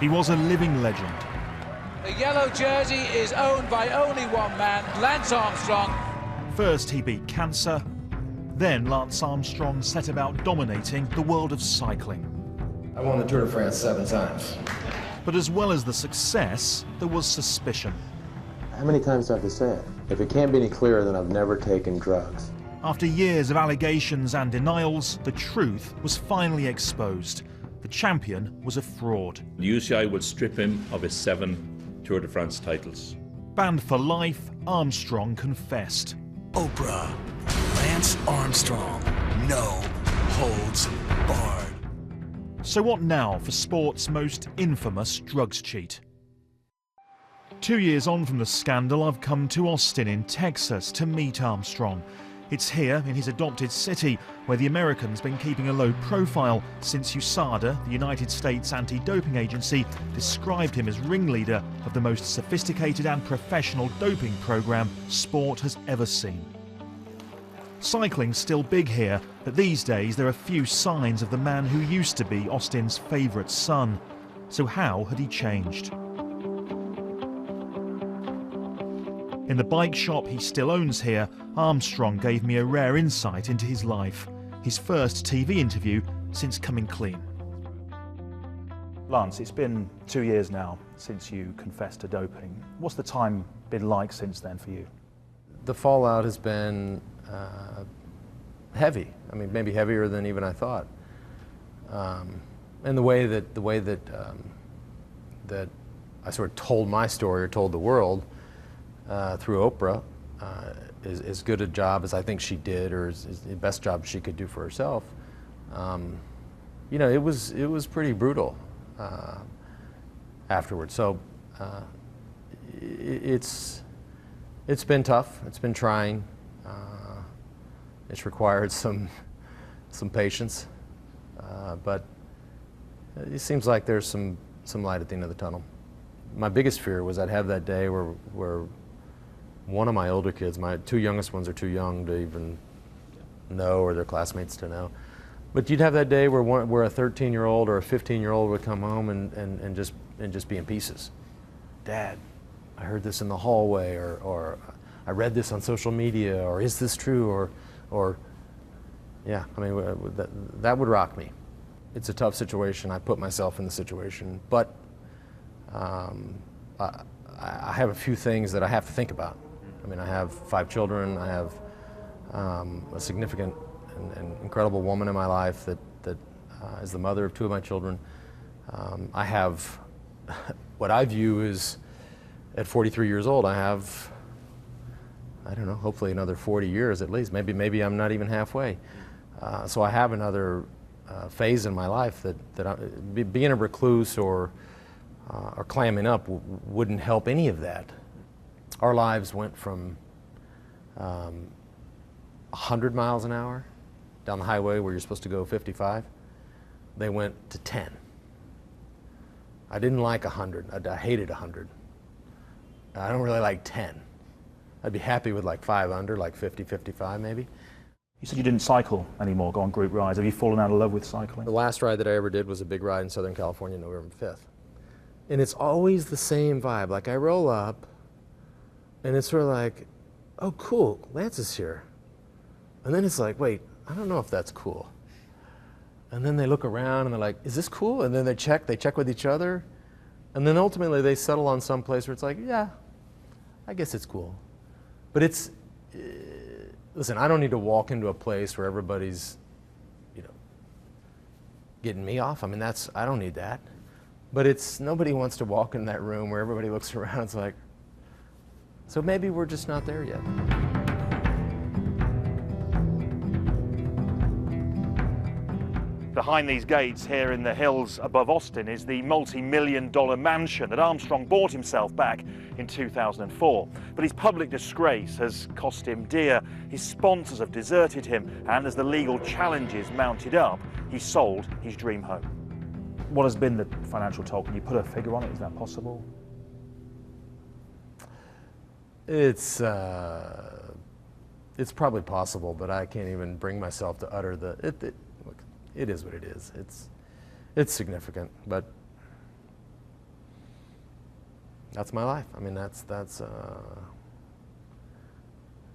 He was a living legend. The yellow jersey is owned by only one man, Lance Armstrong. First he beat cancer, then Lance Armstrong set about dominating the world of cycling. I won the Tour de France 7 times. But as well as the success, there was suspicion. How many times do I have to say it? If it can't be any clearer, then I've never taken drugs. After years of allegations and denials, the truth was finally exposed. The champion was a fraud. The UCI would strip him of his 7 Tour de France titles. Banned for life, Armstrong confessed. Oprah, Lance Armstrong, no holds barred. So what now for sport's most infamous drugs cheat? 2 years on from the scandal, I've come to Austin in Texas to meet Armstrong. It's here in his adopted city where the American's been keeping a low profile since USADA, the United States Anti-Doping Agency, described him as ringleader of the most sophisticated and professional doping program sport has ever seen. Cycling's still big here, but these days there are few signs of the man who used to be Austin's favourite son. So how had he changed? In the bike shop he still owns here, Armstrong gave me a rare insight into his life. His first TV interview since coming clean. Lance, it's been 2 years now since you confessed to doping. What's the time been like since then for you? The fallout has been heavy. I mean, maybe heavier than even I thought. And the way that I sort of told my story or told the world through Oprah is as good a job as I think she did, or is the best job she could do for herself. You know, it was pretty brutal afterwards. So it's been tough. It's been trying. It's required some patience, but it seems like there's some light at the end of the tunnel. My biggest fear was I'd have that day where one of my older kids, my 2 youngest ones are too young to even know, or their classmates to know. But you'd have that day where a 13-year-old or a 15-year-old would come home and just be in pieces. Dad, I heard this in the hallway, or I read this on social media, or is this true, or yeah, I mean, that would rock me. It's a tough situation. I put myself in the situation, but I have a few things that I have to think about. I mean, I have 5 children. I have a significant and incredible woman in my life that is the mother of 2 of my children. I have what I view is, at 43 years old, I have, I don't know, hopefully another 40 years at least. Maybe I'm not even halfway. So I have another phase in my life that being a recluse or clamming up wouldn't help any of that. Our lives went from 100 miles an hour down the highway where you're supposed to go 55. They went to 10. I didn't like 100. I hated 100. I don't really like 10. I'd be happy with like 5 under, like 50, 55 maybe. You said you didn't cycle anymore, go on group rides. Have you fallen out of love with cycling? The last ride that I ever did was a big ride in Southern California, November 5th. And it's always the same vibe. Like, I roll up, and it's sort of like, oh, cool, Lance is here. And then it's like, wait, I don't know if that's cool. And then they look around, and they're like, is this cool? And then they check with each other. And then ultimately they settle on some place where it's like, yeah, I guess it's cool. But listen, I don't need to walk into a place where everybody's, getting me off. I mean, I don't need that. But nobody wants to walk in that room where everybody looks around. It's like, so maybe we're just not there yet. Behind these gates here in the hills above Austin is the multi-million-dollar mansion that Armstrong bought himself back in 2004. But his public disgrace has cost him dear. His sponsors have deserted him, and as the legal challenges mounted up, he sold his dream home. What has been the financial toll? Can you put a figure on it? Is that possible? It's probably possible, but I can't even bring myself to utter look, it is what it is. It's significant, but That's my life. I mean,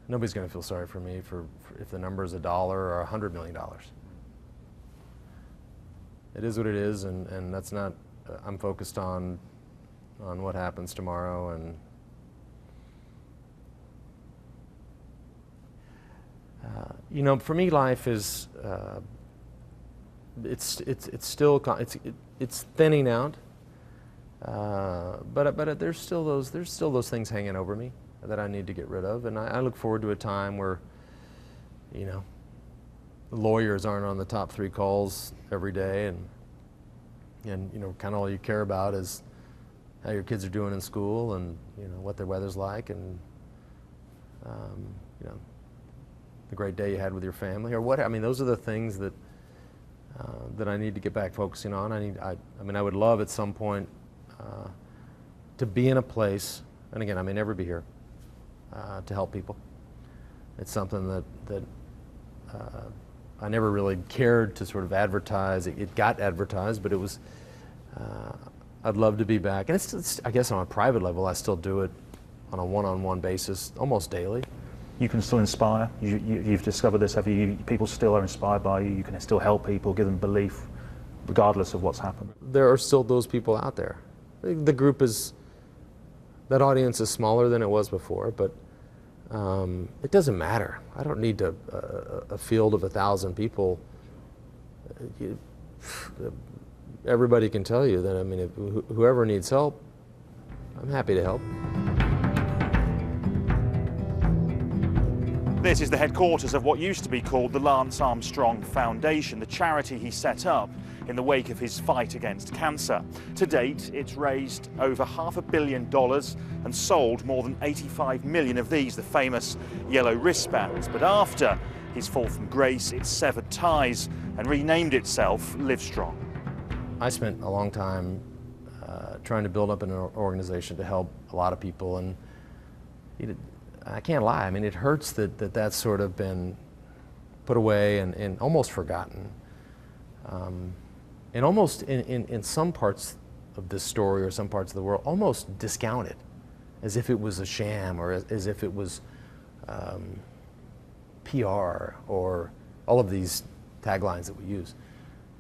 nobody's going to feel sorry for me for if the number is $1 or $100 million. It is what it is, and that's not. I'm focused on what happens tomorrow, and you know, for me, life is it's still it's thinning out, but there's still those things hanging over me that I need to get rid of, and I look forward to a time where, you know, lawyers aren't on the top 3 calls every day, and you know, kind of all you care about is how your kids are doing in school, and you know what their weather's like, and you know, the great day you had with your family, or what. I mean, those are the things that I need to get back focusing on. I mean, I would love at some point to be in a place, and again, I may never be here, to help people. It's something that I never really cared to sort of advertise. It got advertised, but it was, I'd love to be back. And it's, I guess on a private level, I still do it on a one-on-one basis almost daily. You can still inspire. You've discovered this, have you? People still are inspired by you. You can still help people, give them belief, regardless of what's happened. There are still those people out there. The group is, that audience is smaller than it was before, but it doesn't matter. I don't need a field of 1,000 people. Everybody can tell you that, I mean, whoever needs help, I'm happy to help. This is the headquarters of what used to be called the Lance Armstrong Foundation, the charity he set up in the wake of his fight against cancer. To date, it's raised over $500 million and sold more than 85 million of these, the famous yellow wristbands. But after his fall from grace, it severed ties and renamed itself Livestrong. I spent a long time trying to build up an organization to help a lot of people, and I can't lie, I mean, it hurts that that's sort of been put away and almost forgotten. And almost in some parts of this story or some parts of the world, almost discounted, as if it was a sham or as if it was PR or all of these taglines that we use.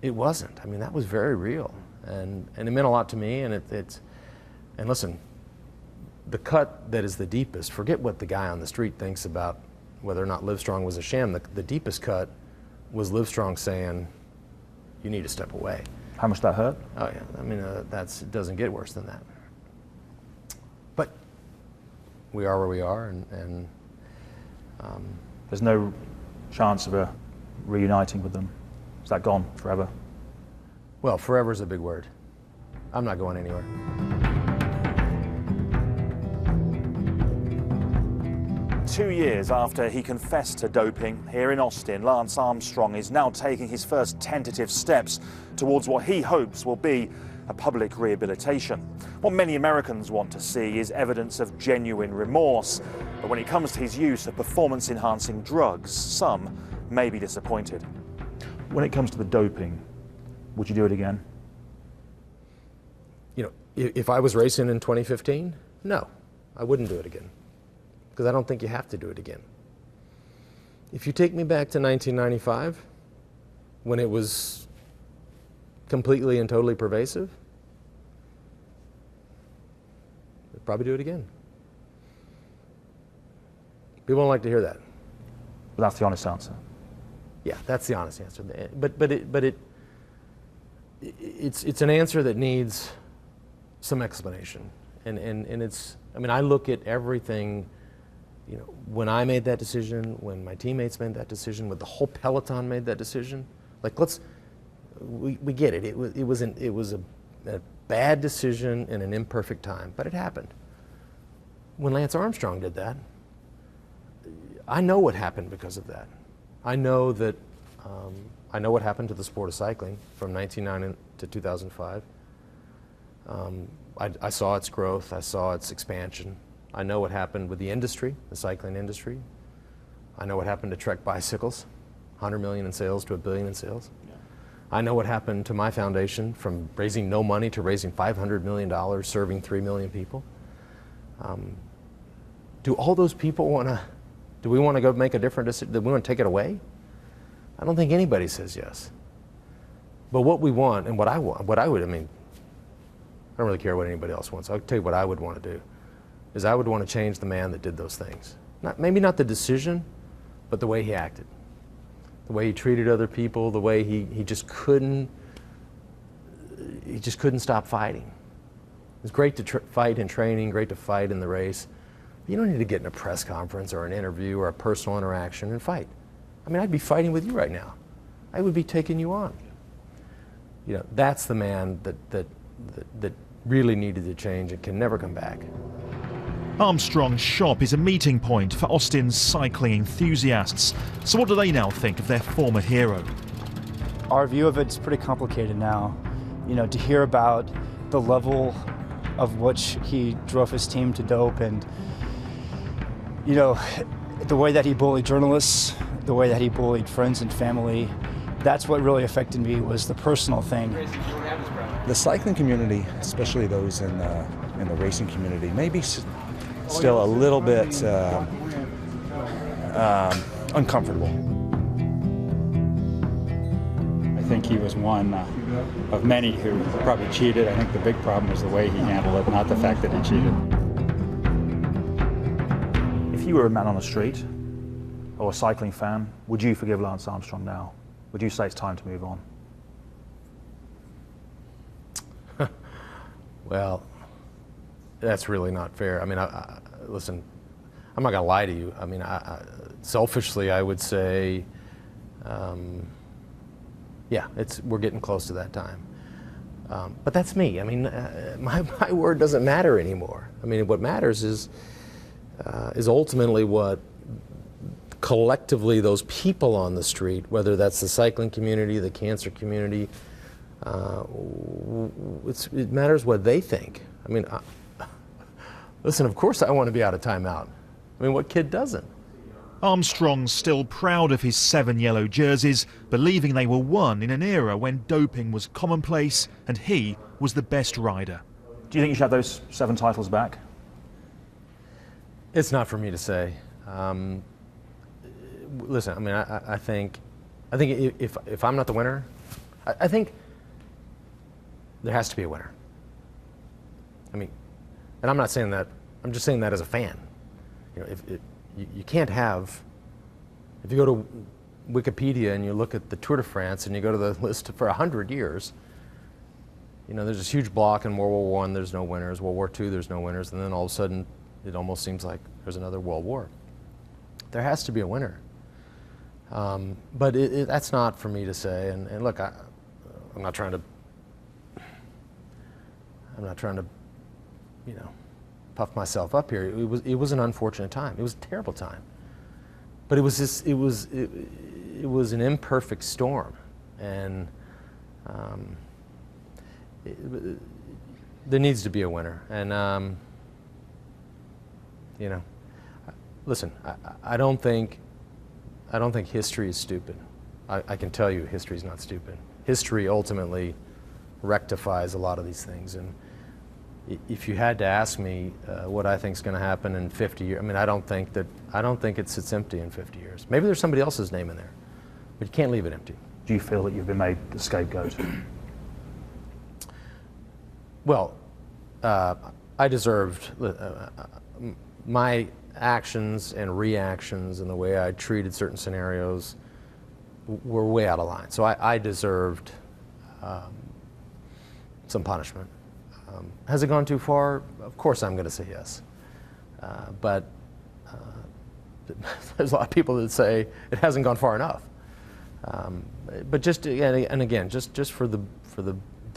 It wasn't. I mean, that was very real, and it meant a lot to me. And and listen, the cut that is the deepest, forget what the guy on the street thinks about whether or not Livestrong was a sham. The deepest cut was Livestrong saying, you need to step away. How much that hurt? Oh yeah, I mean, it doesn't get worse than that. But we are where we are, and there's no chance of reuniting with them. Is that gone forever? Well, forever is a big word. I'm not going anywhere. Two years after he confessed to doping here in Austin, Lance Armstrong is now taking his first tentative steps towards what he hopes will be a public rehabilitation. What many Americans want to see is evidence of genuine remorse. But when it comes to his use of performance-enhancing drugs, some may be disappointed. When it comes to the doping, would you do it again? You know, if I was racing in 2015, no, I wouldn't do it again, because I don't think you have to do it again. If you take me back to 1995, when it was completely and totally pervasive, I'd probably do it again. People don't like to hear that. But that's the honest answer. Yeah, that's the honest answer. It's an answer that needs some explanation, and it's. I mean, I look at everything. You know, when I made that decision, when my teammates made that decision, when the whole peloton made that decision, like we get it. It was a bad decision in an imperfect time, but it happened. When Lance Armstrong did that, I know what happened because of that. I know that. I know what happened to the sport of cycling from 1990 to 2005. I saw its growth. I saw its expansion. I know what happened with the industry, the cycling industry. I know what happened to Trek bicycles, 100 million in sales to $1 billion in sales. Yeah. I know what happened to my foundation, from raising no money to raising $500 million, serving 3 million people. Do all those people want to, do we want to go make a different decision? Do we want to take it away? I don't think anybody says yes. But what we want and what I want, I mean, I don't really care what anybody else wants. I'll tell you what I would want to do, is I would want to change the man that did those things. Maybe not the decision, but the way he acted. The way he treated other people, the way he just couldn't stop fighting. It's great to fight in training, great to fight in the race. You don't need to get in a press conference or an interview or a personal interaction and fight. I mean, I'd be fighting with you right now. I would be taking you on. You know, that's the man that really needed to change and can never come back. Armstrong's shop is a meeting point for Austin's cycling enthusiasts. So what do they now think of their former hero? Our view of it's pretty complicated now. You know, to hear about the level of which he drove his team to dope, and you know, the way that he bullied journalists, the way that he bullied friends and family, that's what really affected me, was the personal thing. The cycling community, especially those in the racing community, may be still a little bit uncomfortable. I think he was one of many who probably cheated. I think the big problem was the way he handled it, not the fact that he cheated. If you were a man on the street or a cycling fan, would you forgive Lance Armstrong now? Would you say it's time to move on? Well, that's really not fair. I mean, listen, I'm not going to lie to you. I mean, selfishly, I would say, yeah, we're getting close to that time. But that's me. I mean, my word doesn't matter anymore. I mean, what matters is ultimately what collectively those people on the street, whether that's the cycling community, the cancer community, it matters what they think. I mean, listen, of course I want to be out of timeout. I mean, what kid doesn't? Armstrong's still proud of his 7 yellow jerseys, believing they were won in an era when doping was commonplace and he was the best rider. Do you think you should have those 7 titles back? It's not for me to say. Listen, I mean, I think if I'm not the winner, I think there has to be a winner. I mean, and I'm not saying that, I'm just saying that as a fan. You know, you can't have, if you go to Wikipedia and you look at the Tour de France and you go to the list for 100 years, you know, there's this huge block in World War I, there's no winners, World War II, there's no winners, and then all of a sudden it almost seems like there's another World War. There has to be a winner. But that's not for me to say, and look, I'm not trying to, you know, puff myself up here. It was an unfortunate time. It was a terrible time. But it was an imperfect storm, and there needs to be a winner. And you know, listen, I don't think history is stupid. I can tell you history is not stupid. History ultimately rectifies a lot of these things. And if you had to ask me what I think is going to happen in 50 years, I mean, I don't think it sits empty in 50 years. Maybe there's somebody else's name in there, but you can't leave it empty. Do you feel that you've been made the scapegoat? Well, I deserved my actions and reactions and the way I treated certain scenarios were way out of line. So I deserved some punishment. Has it gone too far? Of course I'm going to say yes. But there's a lot of people that say it hasn't gone far enough. But just again, just for the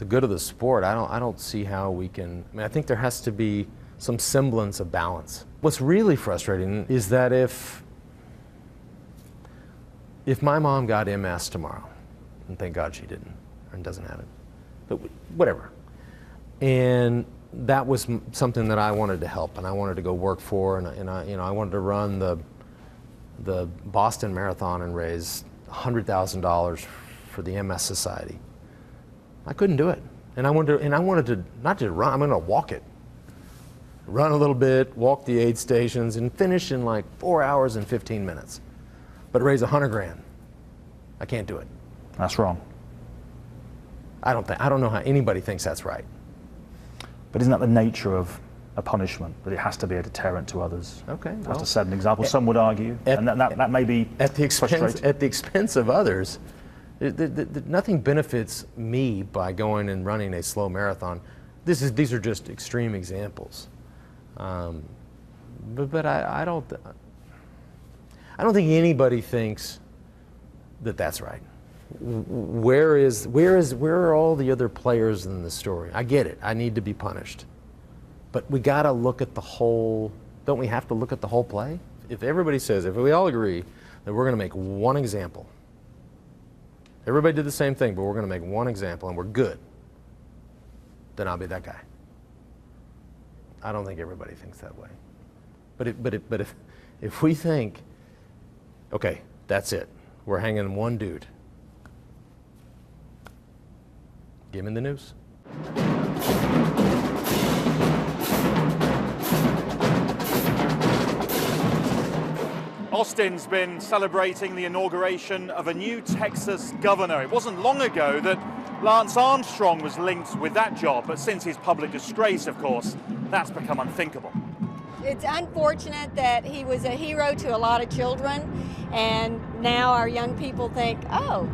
good of the sport, I don't see how we can. I mean, I think there has to be some semblance of balance. What's really frustrating is that if my mom got MS tomorrow, and thank God she didn't, and doesn't have it, but whatever, and that was something that I wanted to help, and I wanted to go work for, and I wanted to run the Boston Marathon and raise $100,000 for the MS Society. I couldn't do it, and I wanted to not to run. I'm going to walk it. run a little bit, walk the aid stations, and finish in like 4 hours and 15 minutes. But raise $100 grand. I can't do it. That's wrong. I don't know how anybody thinks that's right. But isn't that the nature of a punishment, that it has to be a deterrent to others? Okay. It has to set an example. Some would argue, and that may be at the frustrating. expense of others. Nothing benefits me by going and running a slow marathon. These are just extreme examples. But I don't think anybody thinks that that's right. Where are all the other players in the story? I get it. I need to be punished. But we got to look at the whole, don't we have to look at the whole play? If everybody says, if we all agree that we're going to make one example, everybody did the same thing, but we're going to make one example and we're good, then I'll be that guy. I don't think everybody thinks that way. But if we think, okay, that's it, we're hanging one dude, give him the news. Austin's been celebrating the inauguration of a new Texas governor. It wasn't long ago that Lance Armstrong was linked with that job, but since his public disgrace, of course, that's become unthinkable. It's unfortunate that he was a hero to a lot of children, and now our young people think, oh,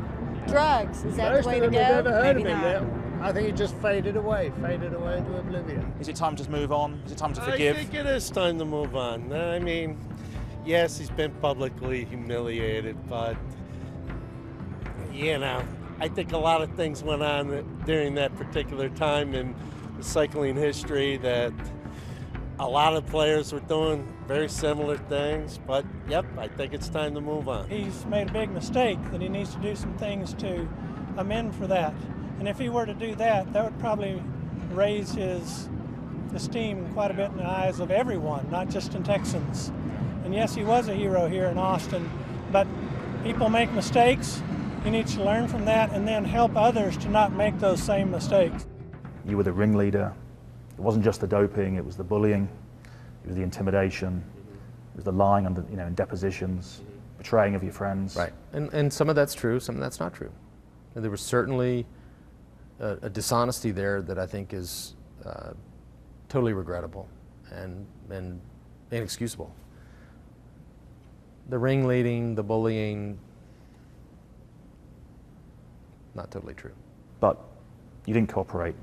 drugs, is that the way to go? Most of them have never heard Maybe of him not. now. I think he just faded away into oblivion. Is it time to move on? Is it time to forgive? I think it is time to move on. I mean, yes, he's been publicly humiliated, but, you know, I think a lot of things went on during that particular time in the cycling history that a lot of players were doing very similar things, but, yep, I think it's time to move on. He's made a big mistake that he needs to do some things to amend for that. And if he were to do that, that would probably raise his esteem quite a bit in the eyes of everyone, not just in Texans. And yes, he was a hero here in Austin, but people make mistakes. He needs to learn from that and then help others to not make those same mistakes. You were the ringleader. It wasn't just the doping, it was the bullying, it was the intimidation, it was the lying under, in depositions, betraying of your friends. Right, and some of that's true, some of that's not true. And there was certainly a dishonesty there that I think is totally regrettable and inexcusable. The ringleading, the bullying, not totally true. But you didn't cooperate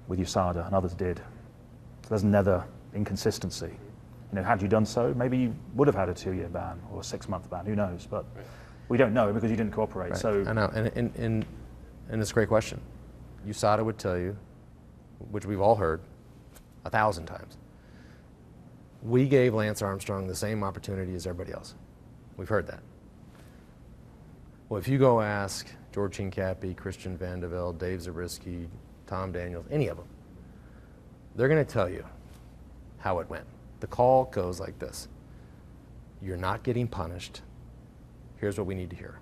with USADA and others did. So there's another inconsistency. Had you done so, maybe you would have had a 2-year ban or a 6-month ban, who knows? But we don't know because you didn't cooperate. Right. So I know, and it's a great question. USADA would tell you, which we've all heard 1,000 times, we gave Lance Armstrong the same opportunity as everybody else. We've heard that. Well, if you go ask George Hincapie, Christian Vandevelde, Dave Zabriskie, Tom Daniels, any of them, they're going to tell you how it went. The call goes like this. You're not getting punished. Here's what we need to hear.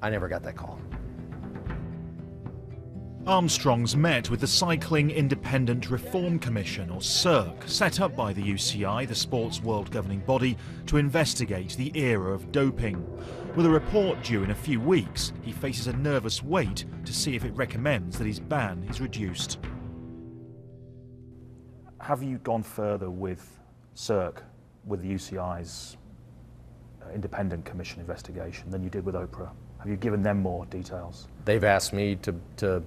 I never got that call. Armstrong's met with the Cycling Independent Reform Commission, or CIRC, set up by the UCI, the sports world governing body, to investigate the era of doping. With a report due in a few weeks, he faces a nervous wait to see if it recommends that his ban is reduced. have you gone further with CIRC, with the UCI's independent commission investigation than you did with Oprah? Have you given them more details? They've asked me to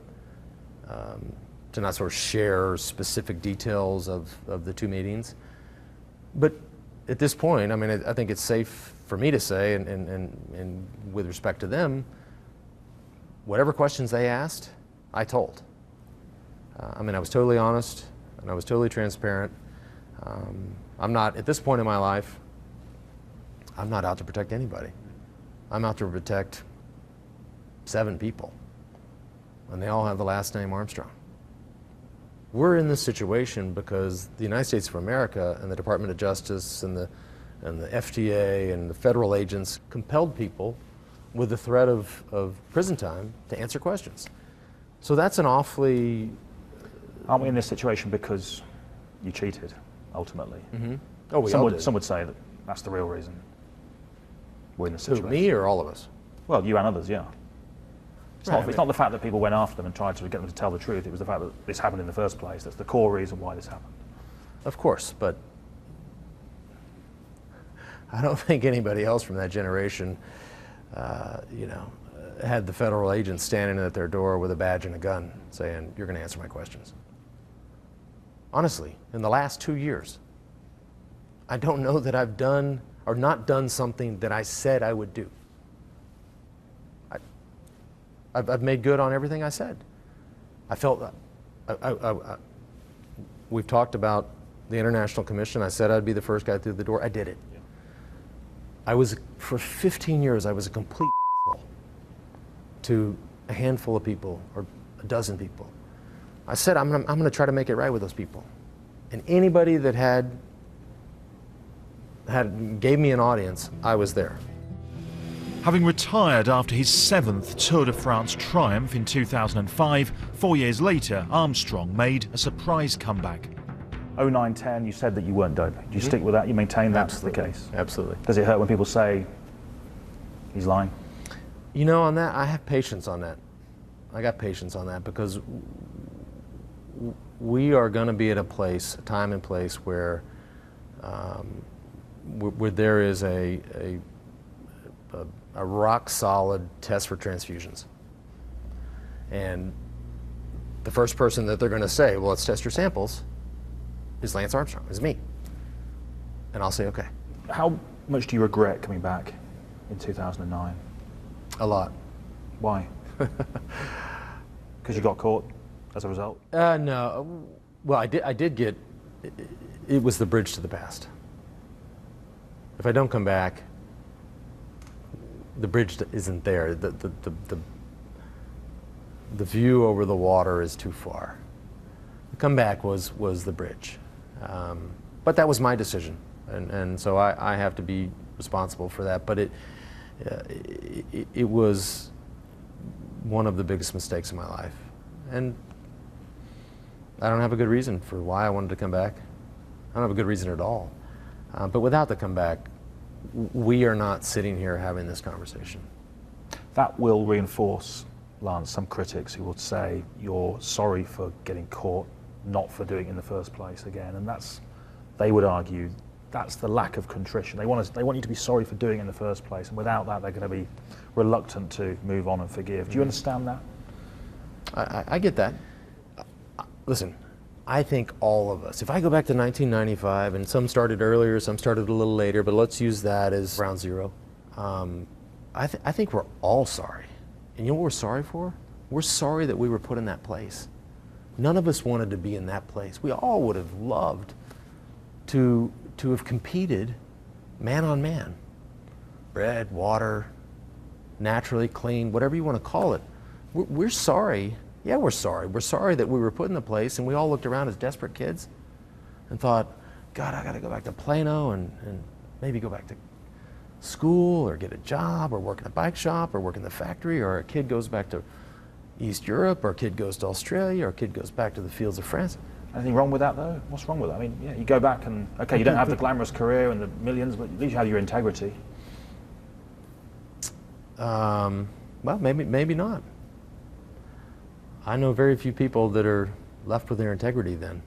not sort of share specific details of the two meetings. But at this point, I mean, I think it's safe for me to say, and with respect to them, whatever questions they asked, I told. I mean, I was totally honest, and I was totally transparent. I'm not, at this point in my life, I'm not out to protect anybody. I'm out to protect 7 people, and they all have the last name Armstrong. We're in this situation because the United States of America and the Department of Justice and the FTA and the federal agents compelled people with the threat of prison time to answer questions. So that's an awfully Aren't we in this situation because you cheated, ultimately? Mm-hmm. Oh, we all did. Some would say that that's the real reason we're in this situation. Who, me or all of us? Well, you and others, yeah. It's not the fact that people went after them and tried to get them to tell the truth. It was the fact that this happened in the first place. That's the core reason why this happened. Of course, but I don't think anybody else from that generation, had the federal agents standing at their door with a badge and a gun saying, "You're going to answer my questions." Honestly, in the last 2 years, I don't know that I've done or not done something that I said I would do. I've made good on everything I said. I felt, we've talked about the International Commission. I said I'd be the first guy through the door. I did it. Yeah. For 15 years, I was a complete asshole to a handful of people or a dozen people. I said, I'm going to try to make it right with those people. And anybody that gave me an audience, I was there. Having retired after his 7th Tour de France triumph in 2005, 4 years later, Armstrong made a surprise comeback. 09-10, you said that you weren't doping. Do you stick with that? You maintain that's the case? Absolutely. Does it hurt when people say he's lying? You know, on that, I have patience on that. I got patience on that because we are going to be at a time and place where there is a rock solid test for transfusions. And the first person that they're going to say, well, let's test your samples, is Lance Armstrong, is me. And I'll say, okay. How much do you regret coming back in 2009? A lot. Why? Because you got caught as a result? No. Well, I did get, it was the bridge to the past. If I don't come back, the bridge isn't there. The view over the water is too far. The comeback was the bridge. But that was my decision. And so I have to be responsible for that. But it was one of the biggest mistakes of my life. And I don't have a good reason for why I wanted to come back. I don't have a good reason at all. But without the comeback, we are not sitting here having this conversation. That will reinforce, Lance, some critics who would say you're sorry for getting caught, not for doing it in the first place again. And they would argue, that's the lack of contrition. They want you to be sorry for doing it in the first place, and without that, they're going to be reluctant to move on and forgive. Do you understand that? I get that. Listen, I think all of us, if I go back to 1995, and some started earlier, some started a little later, but let's use that as ground zero. I think we're all sorry. And you know what we're sorry for? We're sorry that we were put in that place. None of us wanted to be in that place. We all would have loved to have competed man on man. Bread, water, naturally clean, whatever you want to call it. We're sorry. Yeah, we're sorry. We're sorry that we were put in the place and we all looked around as desperate kids and thought, God, I got to go back to Plano and maybe go back to school or get a job or work in a bike shop or work in the factory, or a kid goes back to East Europe, or a kid goes to Australia, or a kid goes back to the fields of France. Anything wrong with that, though? What's wrong with that? I mean, yeah, you go back and, okay, you don't have the glamorous career and the millions, but at least you have your integrity. Well, maybe not. I know very few people that are left with their integrity then.